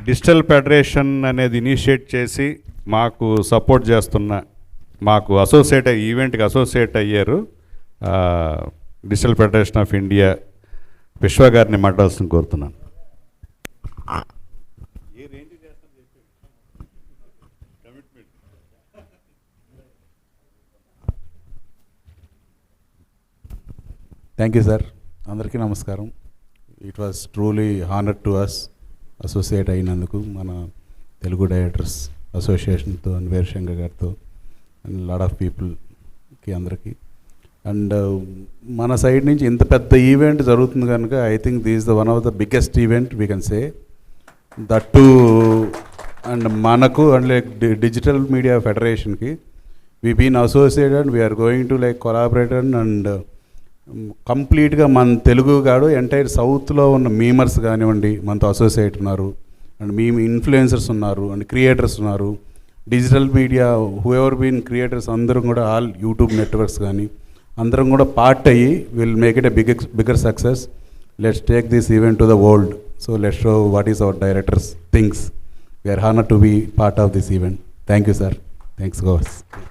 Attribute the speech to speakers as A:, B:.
A: Digital federation అనేది initiate చేసి మాకు సపోర్ట్ చేస్తున్న, మాకు ఈవెంట్కి అసోసియేట్ అయ్యారు డిజిటల్ ఫెడరేషన్ ఆఫ్ ఇండియా విశ్వ గారిని మాట్లాడాల్సింది కోరుతున్నాను.
B: Thank you sir. అందరికీ నమస్కారం. It was truly honour to us associate అయినందుకు మన తెలుగు డైరెక్టర్స్ అసోసియేషన్తో అండ్ వీరశంకర్ గారితో అండ్ లాట్ ఆఫ్ పీపుల్కి అందరికీ. అండ్ మన సైడ్ నుంచి ఇంత పెద్ద ఈవెంట్ జరుగుతుంది కనుక I think this the one of the biggest event we can say that too. And మనకు అండ్ లైక్ డిజిటల్ మీడియా ఫెడరేషన్కి we been associated, we are going to like collaborated and కంప్లీట్గా మన తెలుగు కాదు ఎంటైర్ సౌత్లో ఉన్న మీమర్స్ కానివ్వండి మనతో అసోసియేట్ ఉన్నారు, అండ్ మీమ్ ఇన్ఫ్లుయెన్సర్స్ ఉన్నారు, అండ్ క్రియేటర్స్ ఉన్నారు. Digital media who ever been creators అందరం కూడా ఆల్ యూట్యూబ్ నెట్వర్క్స్ కానీ అందరం కూడా పార్ట్ అయ్యి will make it a bigger success. Let's take this event to the world. So let's show what is our directors things. We are honour to be part of this event. Thank you sir. Thanks goes.